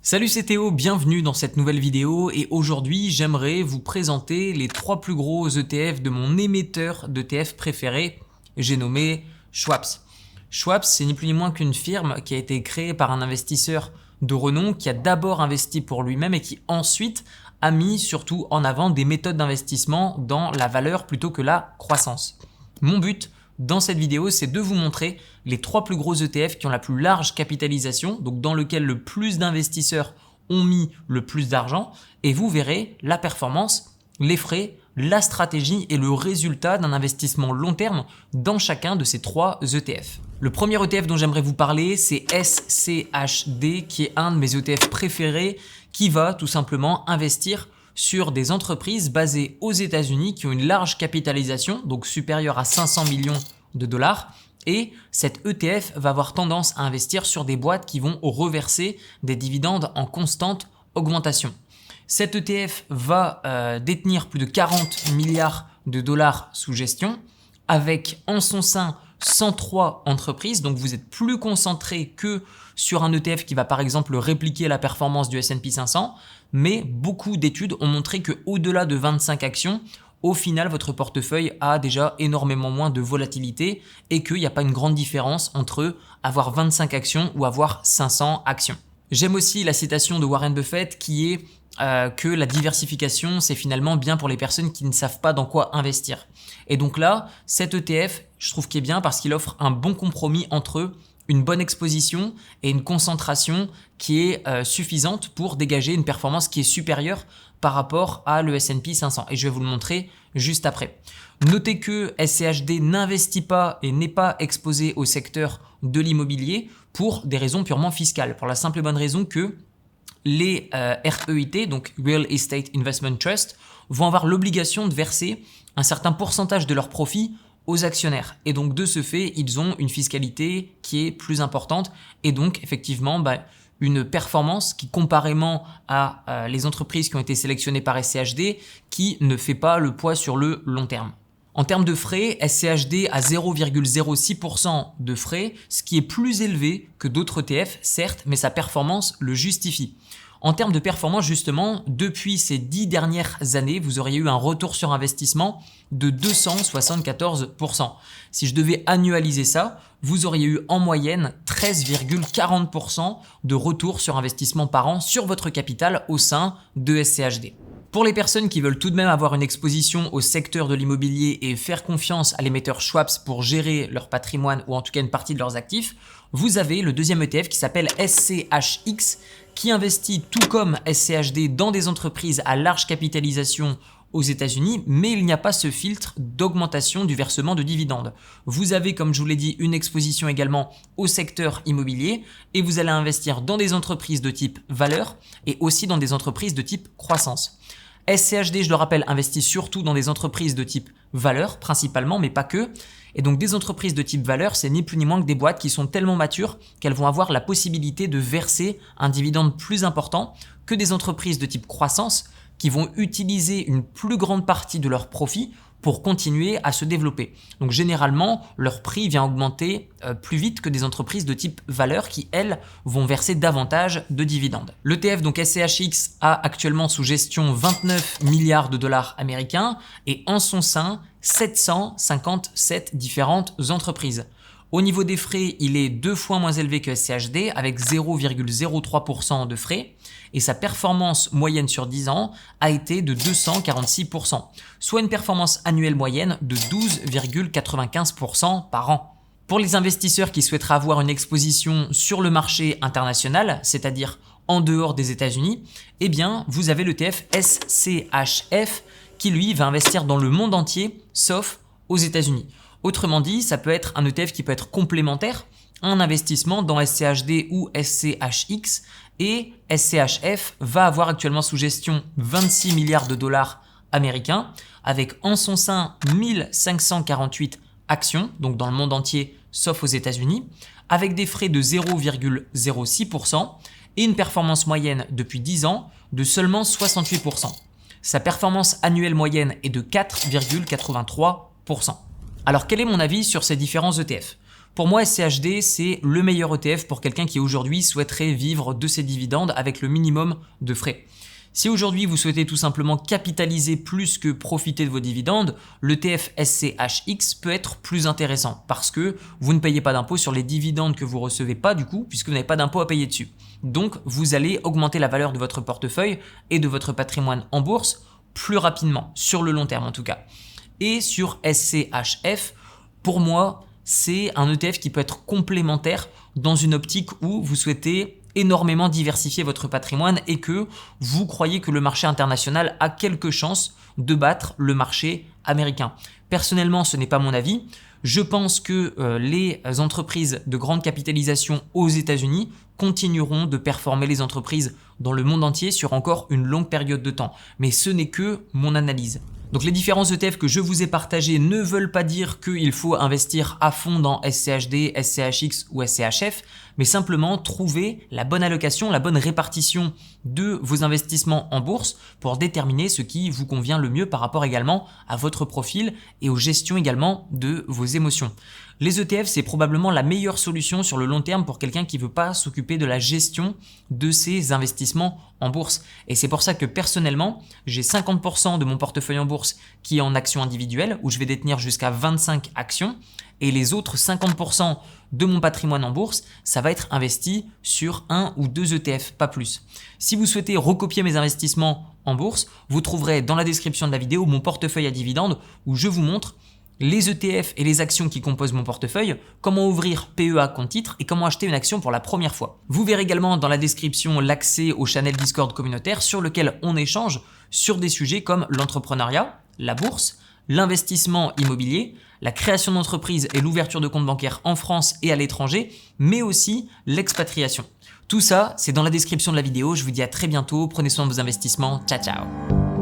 Salut, c'est Théo, bienvenue dans cette nouvelle vidéo et aujourd'hui j'aimerais vous présenter les 3 plus gros ETF de mon émetteur d'ETF préféré, j'ai nommé Schwab. Schwab, c'est ni plus ni moins qu'une firme qui a été créée par un investisseur de renom qui a d'abord investi pour lui-même et qui ensuite a mis surtout en avant des méthodes d'investissement dans la valeur plutôt que la croissance. Mon but dans cette vidéo, c'est de vous montrer les 3 plus gros ETF qui ont la plus large capitalisation, donc dans lequel le plus d'investisseurs ont mis le plus d'argent, et vous verrez la performance, les frais, la stratégie et le résultat d'un investissement long terme dans chacun de ces 3 ETF. Le premier ETF dont j'aimerais vous parler, c'est SCHD, qui est un de mes ETF préférés, qui va tout simplement investir sur des entreprises basées aux États-Unis qui ont une large capitalisation, donc supérieure à 500 millions de dollars. Et cet ETF va avoir tendance à investir sur des boîtes qui vont reverser des dividendes en constante augmentation. Cet ETF va détenir plus de 40 milliards de dollars sous gestion, avec en son sein 103 entreprises, donc vous êtes plus concentré que sur un ETF qui va par exemple répliquer la performance du S&P 500, mais beaucoup d'études ont montré qu'au-delà de 25 actions, au final votre portefeuille a déjà énormément moins de volatilité et qu'il n'y a pas une grande différence entre avoir 25 actions ou avoir 500 actions. J'aime aussi la citation de Warren Buffett qui est que la diversification, c'est finalement bien pour les personnes qui ne savent pas dans quoi investir. Et donc là, cet ETF, je trouve qu'il est bien parce qu'il offre un bon compromis entre une bonne exposition et une concentration qui est suffisante pour dégager une performance qui est supérieure par rapport à le S&P 500. Et je vais vous le montrer juste après. Notez que SCHD n'investit pas et n'est pas exposé au secteur de l'immobilier pour des raisons purement fiscales. Pour la simple et bonne raison que les REIT, donc Real Estate Investment Trust, vont avoir l'obligation de verser un certain pourcentage de leurs profits aux actionnaires. Et donc de ce fait, ils ont une fiscalité qui est plus importante et donc effectivement une performance qui comparément à les entreprises qui ont été sélectionnées par SCHD qui ne fait pas le poids sur le long terme. En termes de frais, SCHD a 0,06% de frais, ce qui est plus élevé que d'autres ETF, certes, mais sa performance le justifie. En termes de performance, justement, depuis ces 10 dernières années, vous auriez eu un retour sur investissement de 274%. Si je devais annualiser ça, vous auriez eu en moyenne 13,40% de retour sur investissement par an sur votre capital au sein de SCHD. Pour les personnes qui veulent tout de même avoir une exposition au secteur de l'immobilier et faire confiance à l'émetteur Schwab pour gérer leur patrimoine ou en tout cas une partie de leurs actifs, vous avez le deuxième ETF qui s'appelle SCHX qui investit tout comme SCHD dans des entreprises à large capitalisation aux États-Unis, mais il n'y a pas ce filtre d'augmentation du versement de dividendes. Vous avez, comme je vous l'ai dit, une exposition également au secteur immobilier et vous allez investir dans des entreprises de type valeur et aussi dans des entreprises de type croissance. SCHD, je le rappelle, investit surtout dans des entreprises de type valeur, principalement, mais pas que. Et donc des entreprises de type valeur, c'est ni plus ni moins que des boîtes qui sont tellement matures qu'elles vont avoir la possibilité de verser un dividende plus important que des entreprises de type croissance qui vont utiliser une plus grande partie de leurs profits pour continuer à se développer. Donc généralement, leur prix vient augmenter plus vite que des entreprises de type valeur qui, elles, vont verser davantage de dividendes. L'ETF, donc SCHX, a actuellement sous gestion 29 milliards de dollars américains et en son sein, 757 différentes entreprises. Au niveau des frais, il est 2 fois moins élevé que SCHD avec 0,03% de frais et sa performance moyenne sur 10 ans a été de 246%, soit une performance annuelle moyenne de 12,95% par an. Pour les investisseurs qui souhaiteraient avoir une exposition sur le marché international, c'est-à-dire en dehors des États-Unis, eh bien, vous avez l'ETF SCHF qui, lui, va investir dans le monde entier, sauf aux États-Unis. Autrement dit, ça peut être un ETF qui peut être complémentaire, un investissement dans SCHD ou SCHX et SCHF va avoir actuellement sous gestion 26 milliards de dollars américains avec en son sein 1548 actions, donc dans le monde entier sauf aux États-Unis, avec des frais de 0,06% et une performance moyenne depuis 10 ans de seulement 68%. Sa performance annuelle moyenne est de 4,83%. Alors quel est mon avis sur ces différents ETF ? Pour moi, SCHD, c'est le meilleur ETF pour quelqu'un qui aujourd'hui souhaiterait vivre de ses dividendes avec le minimum de frais. Si aujourd'hui vous souhaitez tout simplement capitaliser plus que profiter de vos dividendes, l'ETF SCHX peut être plus intéressant parce que vous ne payez pas d'impôt sur les dividendes que vous recevez pas du coup puisque vous n'avez pas d'impôt à payer dessus. Donc vous allez augmenter la valeur de votre portefeuille et de votre patrimoine en bourse plus rapidement, sur le long terme en tout cas. Et sur SCHF, pour moi, c'est un ETF qui peut être complémentaire dans une optique où vous souhaitez énormément diversifier votre patrimoine et que vous croyez que le marché international a quelques chances de battre le marché américain. Personnellement, ce n'est pas mon avis. Je pense que les entreprises de grande capitalisation aux États-Unis continueront de performer les entreprises dans le monde entier sur encore une longue période de temps. Mais ce n'est que mon analyse. Donc les différents ETF que je vous ai partagés ne veulent pas dire qu'il faut investir à fond dans SCHD, SCHX ou SCHF, mais simplement trouver la bonne allocation, la bonne répartition de vos investissements en bourse pour déterminer ce qui vous convient le mieux par rapport également à votre profil et aux gestions également de vos émotions. Les ETF, c'est probablement la meilleure solution sur le long terme pour quelqu'un qui ne veut pas s'occuper de la gestion de ses investissements en bourse. Et c'est pour ça que personnellement, j'ai 50% de mon portefeuille en bourse qui est en actions individuelles où je vais détenir jusqu'à 25 actions et les autres 50% de mon patrimoine en bourse, ça va être investi sur un ou deux ETF, pas plus. Si vous souhaitez recopier mes investissements en bourse, vous trouverez dans la description de la vidéo mon portefeuille à dividendes où je vous montre les ETF et les actions qui composent mon portefeuille, comment ouvrir PEA compte titre et comment acheter une action pour la première fois. Vous verrez également dans la description l'accès au channel Discord communautaire sur lequel on échange sur des sujets comme l'entrepreneuriat, la bourse, l'investissement immobilier, la création d'entreprise et l'ouverture de comptes bancaires en France et à l'étranger, mais aussi l'expatriation. Tout ça, c'est dans la description de la vidéo. Je vous dis à très bientôt. Prenez soin de vos investissements. Ciao, ciao.